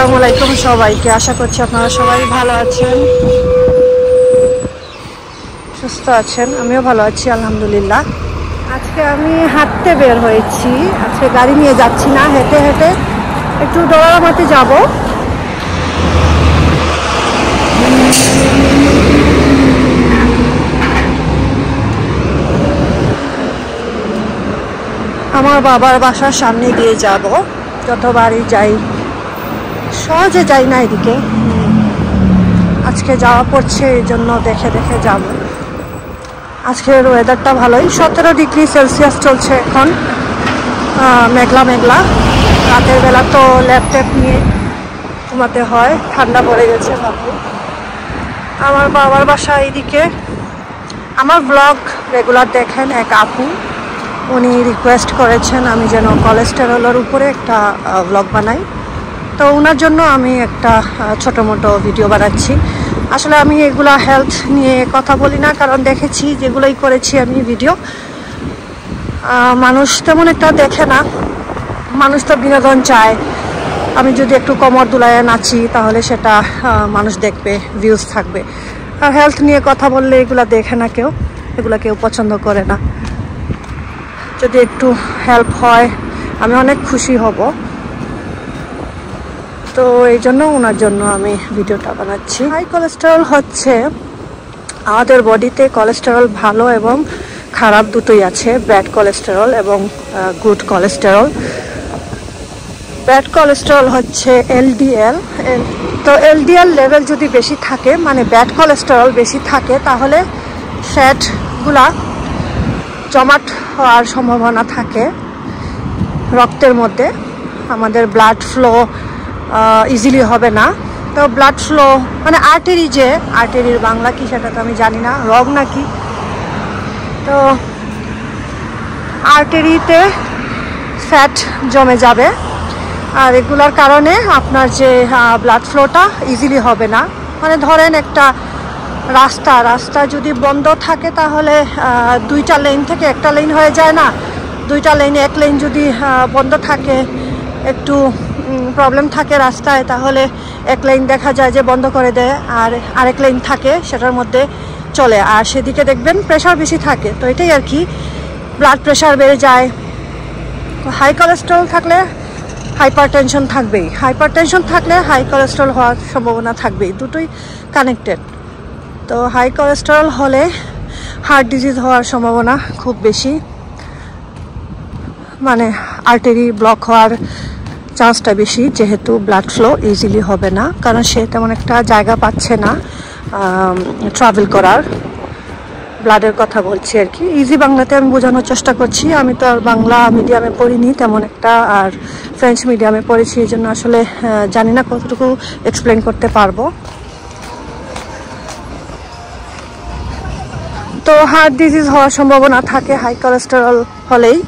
আসসালামু আলাইকুম সবাইকে। আশা করছি আপনারা সবাই ভালো আছেন, সুস্থ আছেন। আমিও ভালো আছি আলহামদুলিল্লাহ। আজকে আমি হাঁটতে বের হয়েছি। আজকে গাড়ি নিয়ে যাচ্ছি না, হেঁটে হেঁটে একটু ডোলারামাতে যাব। আমার বাবার বাসার সামনে দিয়ে যাব। যতবারই যাই, সহজে যাই না এদিকে, আজকে যাওয়া পড়ছে, এই জন্য দেখে দেখে যাব। আজকের ওয়েদারটা ভালোই, 17 ডিগ্রি সেলসিয়াস চলছে এখন, মেঘলা মেঘলা। রাতের বেলা তো ল্যাপটপ নিয়ে ঘুমাতে হয়, ঠান্ডা পড়ে গেছে ভালোই। আমার বাবার বাসা এইদিকে। আমার ব্লগ রেগুলার দেখেন এক আপু, উনি রিকোয়েস্ট করেছেন আমি যেন কোলেস্টেরলের উপরে একটা ব্লগ বানাই। তো ওনার জন্য আমি একটা ছোটো মোটো ভিডিও বানাচ্ছি। আসলে আমি এগুলা হেলথ নিয়ে কথা বলি না, কারণ দেখেছি যেগুলোই করেছি আমি ভিডিও, মানুষ তেমন একটা দেখে না। মানুষ তো বিনোদন চায়। আমি যদি একটু কোমর দুলায় নাচি তাহলে সেটা মানুষ দেখবে, ভিউজ থাকবে। আর হেলথ নিয়ে কথা বললে এগুলা দেখে না কেউ, এগুলা কেউ পছন্দ করে না। যদি একটু হেল্প হয় আমি অনেক খুশি হব। তো এই জন্য ওনার জন্য আমি ভিডিওটা বানাচ্ছি। হাই কোলেস্টেরল হচ্ছে আমাদের বডিতে, কোলেস্টেরল ভালো এবং খারাপ দুটোই আছে, ব্যাড কোলেস্টেরল এবং গুড কোলেস্টেরল। ব্যাড কোলেস্টেরল হচ্ছে এলডিএল। তো এলডিএল লেভেল যদি বেশি থাকে, মানে ব্যাড কোলেস্টেরল বেশি থাকে, তাহলে ফ্যাটগুলা জমাট হওয়ার সম্ভাবনা থাকে রক্তের মধ্যে। আমাদের ব্লাড ফ্লো ইজিলি হবে না। তো ব্লাড ফ্লো মানে আর্টারি, যে আর্টারির বাংলা কি সেটা তো আমি জানি না, রগ নাকি। তো আর্টারিতে ফ্যাট জমে যাবে, আর এগুলোর কারণে আপনার যে ব্লাড ফ্লোটা ইজিলি হবে না। মানে ধরেন একটা রাস্তা যদি বন্ধ থাকে তাহলে দুইটা লেন থেকে একটা লেন হয়ে যায় না, দুইটা লেনে এক লেন যদি বন্ধ থাকে, একটু প্রবলেম থাকে রাস্তায়, তাহলে এক লেন দেখা যায় যে বন্ধ করে দেয়, আর আরেক লেন থাকে সেটার মধ্যে চলে, আর সেদিকে দেখবেন প্রেশার বেশি থাকে। তো এটাই আর কি, ব্লাড প্রেশার বেড়ে যায়। তো হাই কোলেস্টেরল থাকলে হাইপার টেনশন থাকবেই, হাইপার টেনশন থাকলে হাই কোলেস্টেরল হওয়ার সম্ভাবনা থাকবেই, দুটোই কানেক্টেড। তো হাই কোলেস্টেরল হলে হার্ট ডিজিজ হওয়ার সম্ভাবনা খুব বেশি, মানে আর্টারি ব্লক হওয়ার চান্সটা বেশি, যেহেতু ব্লাড ফ্লো ইজিলি হবে না, কারণ সে তেমন একটা জায়গা পাচ্ছে না ট্রাভেল করার। ব্লাডের কথা বলছি আর কি, ইজি বাংলাতে আমি বোঝানোর চেষ্টা করছি। আমি তো আর বাংলা মিডিয়ামে পড়িনি তেমন একটা, আর ফ্রেঞ্চ মিডিয়ামে পড়েছি, এই জন্য আসলে জানি না কতটুকু এক্সপ্লেন করতে পারবো। তো হার্ট ডিজিজ হওয়ার সম্ভাবনা থাকে হাই কোলেস্টেরল হলেই,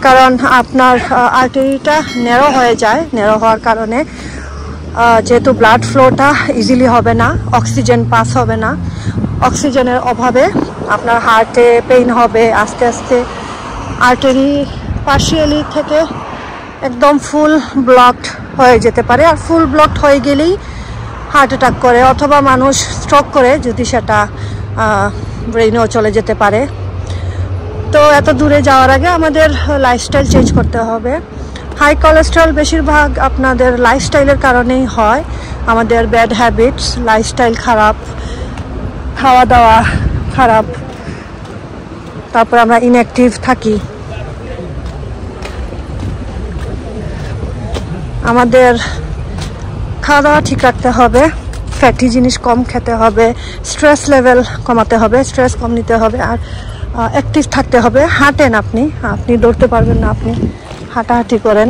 কারণ আপনার আর্টারিটা ন্যারো হয়ে যায়। ন্যারো হওয়ার কারণে যেহেতু ব্লাড ফ্লোটা ইজিলি হবে না, অক্সিজেন পাস হবে না, অক্সিজেনের অভাবে আপনার হার্টে পেইন হবে, আস্তে আস্তে আর্টারি পার্শিয়ালি থেকে একদম ফুল ব্লকড হয়ে যেতে পারে। আর ফুল ব্লকড হয়ে গেলেই হার্ট অ্যাটাক করে, অথবা মানুষ স্ট্রোক করে, যদি সেটা ব্রেইনেও চলে যেতে পারে। তো এত দূরে যাওয়ার আগে আমাদের লাইফস্টাইল চেঞ্জ করতে হবে। হাই কোলেস্টেরল বেশিরভাগ আপনাদের লাইফস্টাইলের কারণেই হয়। আমাদের ব্যাড হ্যাবিটস, লাইফস্টাইল খারাপ, খাওয়া দাওয়া খারাপ, তারপর আমরা ইনঅ্যাক্টিভ থাকি। আমাদের খাওয়া দাওয়া ঠিক রাখতে হবে, ফ্যাটি জিনিস কম খেতে হবে, স্ট্রেস লেভেল কমাতে হবে, স্ট্রেস কম নিতে হবে, আর অ্যাক্টিভ থাকতে হবে। হাঁটেন, আপনি দৌড়তে পারবেন না, আপনি হাঁটাহাঁটি করেন।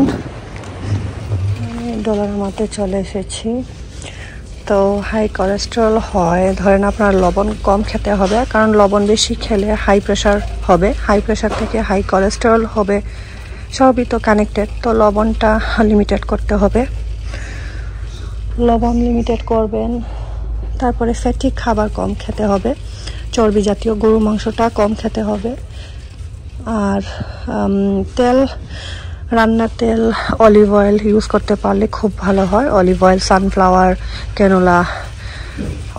আমি ডোলারামাতে চলে এসেছি। তো হাই কোলেস্টেরল হয়, ধরেন আপনার লবণ কম খেতে হবে, কারণ লবণ বেশি খেলে হাই প্রেশার হবে, হাই প্রেশার থেকে হাই কোলেস্টেরল হবে, সবই তো কানেক্টেড। তো লবণটা লিমিটেড করতে হবে, লবণ লিমিটেড করবেন। তারপরে ফ্যাটি খাবার কম খেতে হবে, চর্বি জাতীয় গরু মাংসটা কম খেতে হবে, আর তেল রান্নার তেল অলিভ অয়েল ইউজ করতে পারলে খুব ভালো হয়। Olive oil, sunflower, canola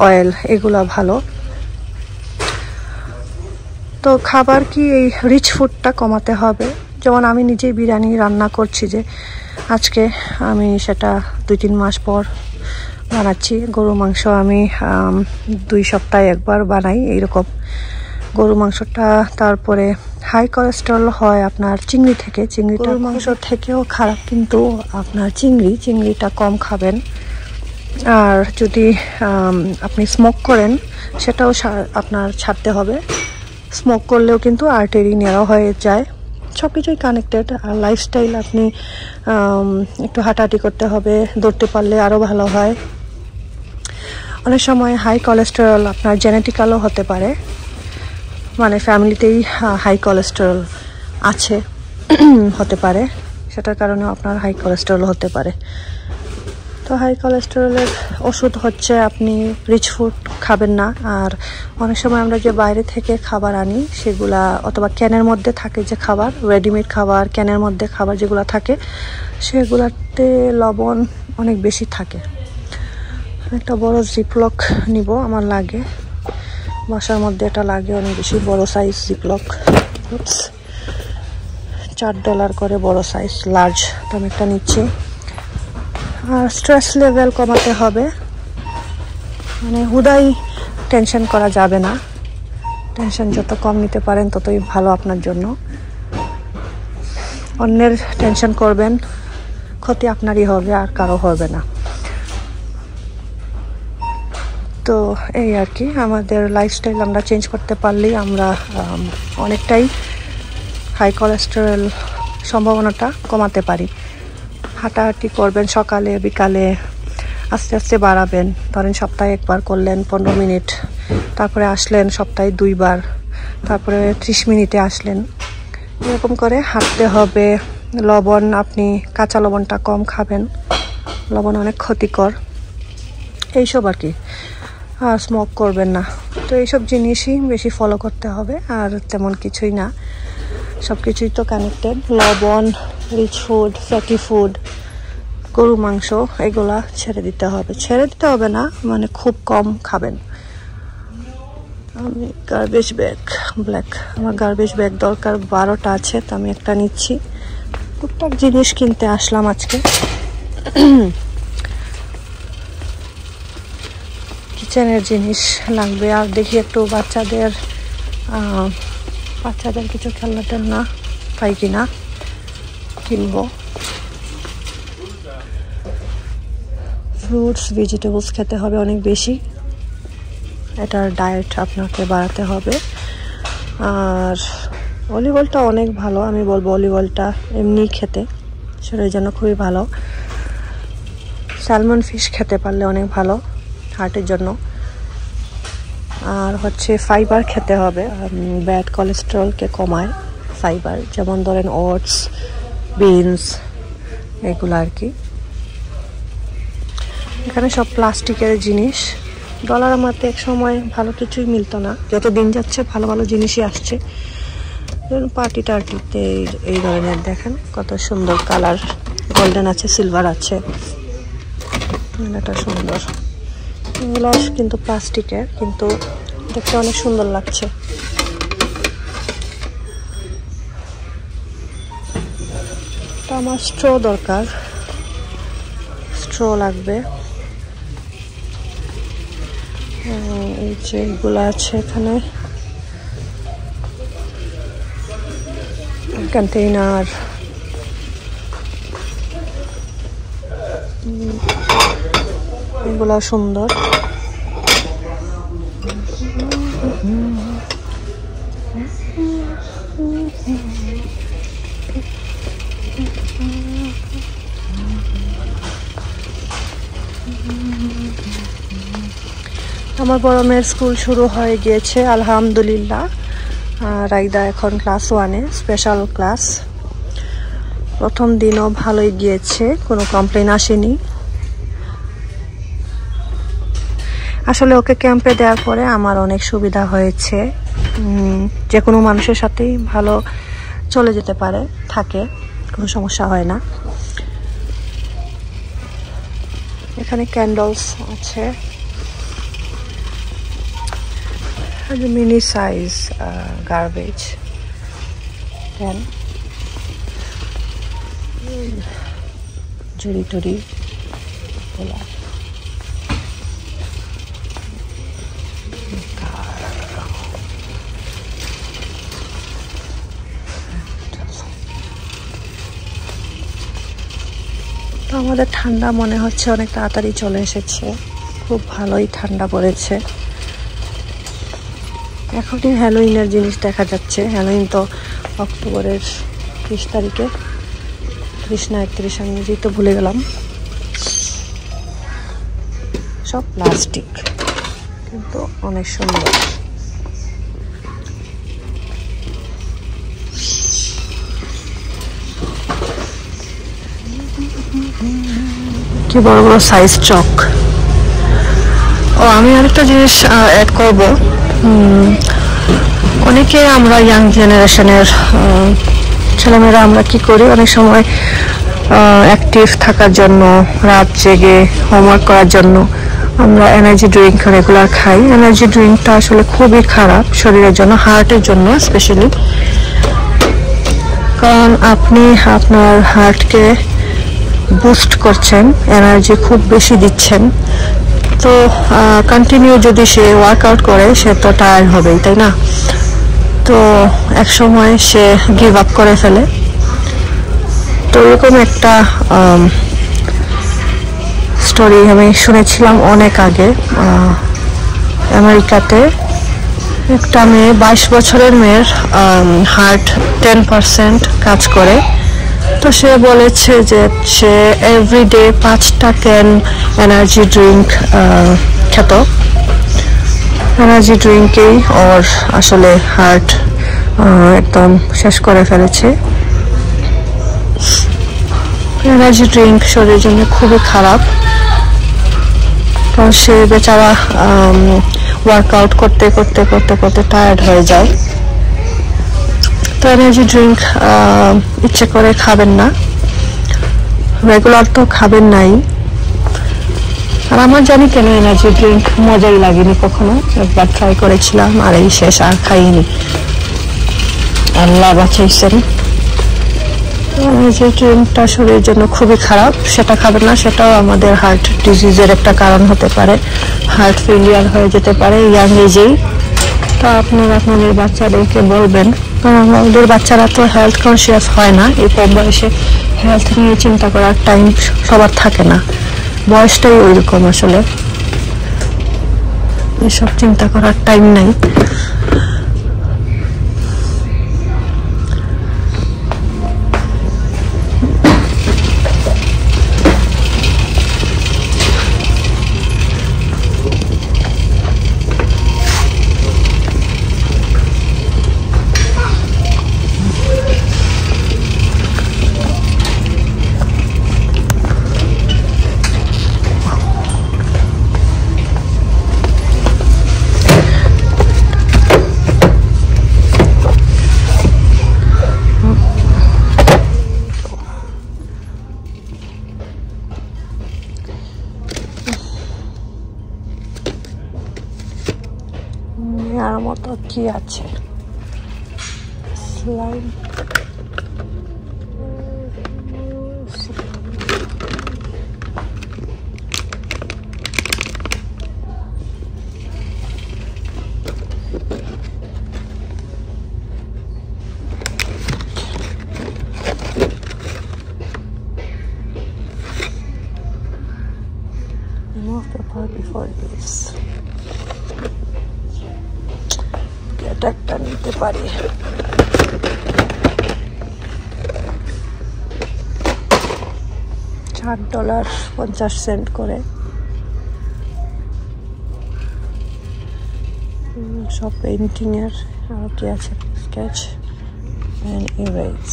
oil এগুলো ভালো। তো খাবার কি এই রিচ ফুডটা কমাতে হবে। যেমন আমি নিজেই বিরিয়ানি রান্না করছি, যে আজকে আমি সেটা 2-3 মাস পর বানাচ্ছি। গরু মাংস আমি 2 সপ্তাহে একবার বানাই এইরকম গরু মাংসটা। তারপরে হাই কোলেস্টেরল হয় আপনার চিংড়ি থেকে। চিংড়িটা গরু মাংস থেকেও খারাপ, কিন্তু আপনার চিংড়িটা কম খাবেন। আর যদি আপনি স্মোক করেন সেটাও আপনার ছাড়তে হবে। স্মোক করলেও কিন্তু আর্টারি ন্যারো হয়ে যায়। সব কিছুই কানেক্টেড। আর লাইফস্টাইল আপনি একটু হাঁটাহাঁটি করতে হবে, দৌড়তে পারলে আরও ভালো হয়। অনেক সময় হাই কোলেস্টেরল আপনার জেনেটিক্যালও হতে পারে, মানে ফ্যামিলিতেই হাই কোলেস্টেরল আছে হতে পারে, সেটার কারণেও আপনার হাই কোলেস্টেরল হতে পারে। তো হাই কোলেস্টেরলের ওষুধ হচ্ছে আপনি রিচ ফুড খাবেন না। আর অনেক সময় আমরা যে বাইরে থেকে খাবার আনি সেগুলা, অথবা ক্যানের মধ্যে থাকে যে খাবার, রেডিমেড খাবার, ক্যানের মধ্যে খাবার যেগুলো থাকে সেগুলাতে লবণ অনেক বেশি থাকে। একটা বড় জিপলক নিব, আমার লাগে বাসার মধ্যে, এটা লাগে অনেক বেশি বড় সাইজ জিপলক। $4 করে বড় সাইজ লার্জ, তো আমি একটা নিচ্ছি। আর স্ট্রেস লেভেল কমাতে হবে, মানে হুদাই টেনশন করা যাবে না। টেনশন যত কম নিতে পারেন ততই ভালো আপনার জন্য। অন্যের টেনশন করবেন, ক্ষতি আপনারই হবে, আর কারো হবে না। তো এই আর কি, আমাদের লাইফস্টাইল আমরা চেঞ্জ করতে পারলেই আমরা অনেকটাই হাই কোলেস্টেরল সম্ভাবনাটা কমাতে পারি। হাঁটাহাঁটি করবেন সকালে বিকালে, আস্তে আস্তে বাড়াবেন। ধরেন সপ্তাহে একবার করলেন 15 মিনিট, তারপরে আসলেন সপ্তাহে 2 বার, তারপরে 30 মিনিটে আসলেন। এরকম করে হাঁটতে হবে। লবণ, আপনি কাঁচা লবণটা কম খাবেন, লবণ অনেক ক্ষতিকর। এইসব আর কি। আর স্মোক করবেন না। তো এইসব জিনিসই বেশি ফলো করতে হবে, আর তেমন কিছুই না। সব কিছুই তো কানেক্টেড। লবণ, রিচ ফুড, ফ্যাটি ফুড, গরু মাংস এগুলা ছেড়ে দিতে হবে না, মানে খুব কম খাবেন। আমি গার্বেজ ব্যাগ ব্ল্যাক, আমার গার্বেজ ব্যাগ দরকার 12টা আছে, তো আমি একটা নিচ্ছি। টুকটাক জিনিস কিনতে আসলাম আজকে। কিচেনের জিনিস লাগবে। আর দেখি একটু বাচ্চাদের কিছু খেলনা টেলনা পাই কিনা, কিনবো। ফ্রুটস, ভেজিটেবলস খেতে হবে অনেক বেশি। এটার ডায়েট আপনাকে বাড়াতে হবে। আর অলিভ অয়েলটা অনেক ভালো, আমি বলবো অলিভ অয়েলটা এমনি খেতে শরীরের জন্য খুবই ভালো। স্যালমন ফিশ খেতে পারলে অনেক ভালো হার্টের জন্য। আর হচ্ছে ফাইবার খেতে হবে, ব্যাড কোলেস্টেরলকে কমায় ফাইবার। যেমন ধরেন ওটস, বিনস এগুলো আর কি। এখানে সব প্লাস্টিকের জিনিস। ডলার আমাতে এক সময় ভালো কিছুই মিলতো না, যত দিন যাচ্ছে ভালো ভালো জিনিসই আসছে। পার্টি টার্টিতে এই ধরনের দেখেন কত সুন্দর কালার, গোল্ডেন আছে, সিলভার আছে, এটা সুন্দর। এগুলো কিন্তু প্লাস্টিকের, কিন্তু দেখতে অনেক সুন্দর লাগছে। তো আমার স্ট্র দরকার, স্ট্র লাগবে। এই যে এগুলো আছে এখানে, কন্টেইনার, এগুলো সুন্দর। আমার বড় মেয়ের স্কুল শুরু হয়ে গিয়েছে আলহামদুলিল্লাহ। রাইদা এখন ক্লাস 1-এ, স্পেশাল ক্লাস। প্রথম দিনও ভালোই গিয়েছে, কোনো কমপ্লেন আসেনি। আসলে ওকে ক্যাম্পে দেওয়ার পরে আমার অনেক সুবিধা হয়েছে। যে কোনো মানুষের সাথেই ভালো চলে যেতে পারে, থাকে, কোনো সমস্যা হয় না। এখানে ক্যান্ডেলস আছে, মিনি সাইজ গার্বেজ ক্যান, ঝুড়ি টুড়ি খোলা। তো আমাদের ঠান্ডা মনে হচ্ছে অনেক তাড়াতাড়ি চলে এসেছে, খুব ভালোই ঠান্ডা পড়েছে। এখনই হ্যালোইনের জিনিস দেখা যাচ্ছে। হ্যালোইন তো অক্টোবরের 30 তারিখে, 30 না 31, আমি নিজেই তো ভুলে গেলাম। সব প্লাস্টিক, কিন্তু অনেক সুন্দর। কি বড় বড় সাইজ চক। ও, আমি আরেকটা জিনিস অ্যাড করব। অনেকে আমরা ইয়াং জেনারেশনের ছেলেমেয়েরা আমরা কি করি, অনেক সময় অ্যাক্টিভ থাকার জন্য, রাত জেগে হোমওয়ার্ক করার জন্য আমরা এনার্জি ড্রিঙ্ক রেগুলার খাই। এনার্জি ড্রিঙ্কটা আসলে খুবই খারাপ শরীরের জন্য, হার্টের জন্য স্পেশালি। কারণ আপনি আপনার হার্টকে বুস্ট করছেন, এনার্জি খুব বেশি দিচ্ছেন। তো কন্টিনিউ যদি সে ওয়ার্কআউট করে, সে তো টায়ার্ড হবেই, তাই না? তো এক সময় সে গিভ আপ করে ফেলে। তো এরকম একটা স্টোরি আমি শুনেছিলাম অনেক আগে। আমেরিকাতে একটা মেয়ে, 22 বছরের মেয়ের হার্ট 10% কাজ করে। তো সে বলেছে যে সে এভরিডে 5টা ক্যান এনার্জি ড্রিঙ্ক খেত। এনার্জি ড্রিঙ্কেই ওর আসলে হার্ট একদম শেষ করে ফেলেছে। এনার্জি ড্রিঙ্ক শরীরের জন্য খুবই খারাপ, কারণ সে বেচারা ওয়ার্কআউট করতে করতে করতে করতে টায়ার্ড হয়ে যায়। তো এনার্জি ড্রিঙ্ক ইচ্ছে করে খাবেন না, রেগুলার তো খাবেন নাই। আর আমার জানি কেন এনার্জি ড্রিঙ্ক মজাই লাগেনি কখনো। একবার ট্রাই করেছিলাম, আর এই শেষ, আর খাইনি। আল্লাহ বাঁচাইছেন। এনার্জি ড্রিঙ্কটা শরীরের জন্য খুবই খারাপ, সেটা খাবেন না। সেটাও আমাদের হার্ট ডিজিজের একটা কারণ হতে পারে, হার্ট ফেলিয়ার হয়ে যেতে পারে ইয়াং এজেই। তো আপনারা আপনাদের বাচ্চাদেরকে বলবেন, কারণ আমাদের বাচ্চারা তো হেলথ কনসিয়াস হয় না। এই কম বয়সে হেলথ নিয়ে চিন্তা করার টাইম সবার থাকে না, বয়সটাই ওইরকম। আসলে এসব চিন্তা করার টাইম নাই। আর মতো কি আছে, slime, remove the part before this. এটা একটা নিতে পারি। $4.50 করে। সব পেইন্টিং এর। আর কি আছে, স্কেচ এন্ড ইরেজ।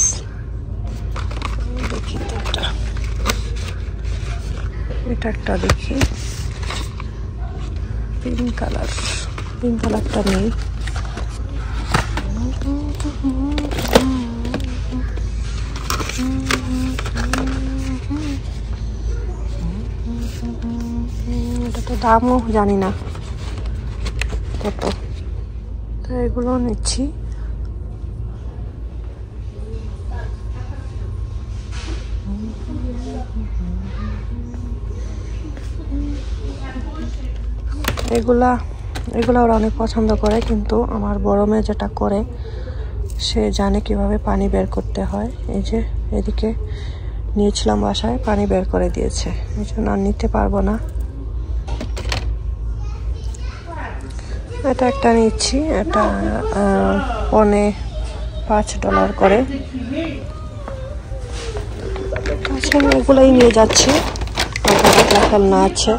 দেখি তো এটা একটা দেখি, পিঙ্ক কালার। পিঙ্ক কালারটা নেই। এটা তো দামও জানি না কত, তো এগুলো নিচ্ছি। এগুলা ওরা অনেক পছন্দ করে, কিন্তু আমার বড় মেয়ে যেটা করে সে জানে কিভাবে পানি বের করতে হয়। এই যে এদিকে নিয়েছিলাম বাসায়, পানি বের করে দিয়েছে, এই জন্য আর নিতে পারবো না। এটা একটা নিচ্ছি, এটা $5 করে। আচ্ছা, এগুলোই নিয়ে যাচ্ছি, খেলনা আছে।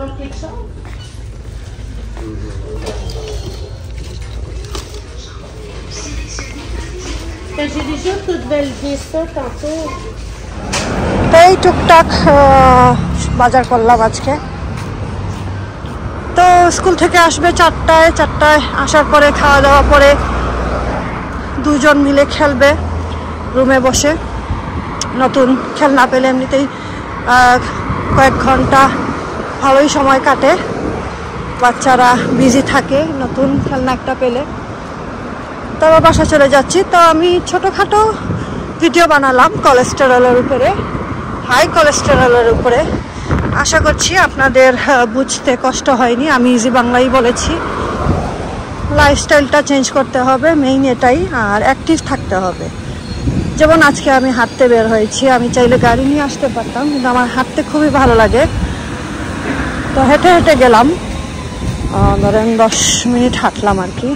এই টুকটাক বাজার করলাম আজকে। তো স্কুল থেকে আসবে 4টায়, আসার পরে খাওয়া দাওয়া পরে দুজন মিলে খেলবে রুমে বসে। নতুন খেলনা পেলে এমনিতেই কয়েক ঘন্টা ভালোই সময় কাটে, বাচ্চারা বিজি থাকে নতুন খেলনা একটা পেলে। তারপর বাসা চলে যাচ্ছি। তো আমি ছোটোখাটো ভিডিও বানালাম কোলেস্টেরলের উপরে, হাই কোলেস্টেরলের উপরে। আশা করছি আপনাদের বুঝতে কষ্ট হয়নি, আমি ইজি বাংলাই বলেছি। লাইফস্টাইলটা চেঞ্জ করতে হবে, মেইন এটাই, আর অ্যাক্টিভ থাকতে হবে। যেমন আজকে আমি হাঁটতে বের হয়েছি, আমি চাইলে গাড়ি নিয়ে আসতে পারতাম, কিন্তু আমার হাঁটতে খুবই ভালো লাগে। তো হেঁটে হেঁটে গেলাম, ধরেন 10 মিনিট হাঁটলাম আর কি।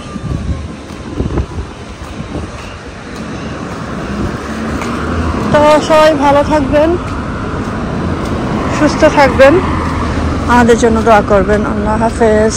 তো সবাই ভালো থাকবেন, সুস্থ থাকবেন, আমাদের জন্য দোয়া করবেন। আল্লাহ হাফেজ।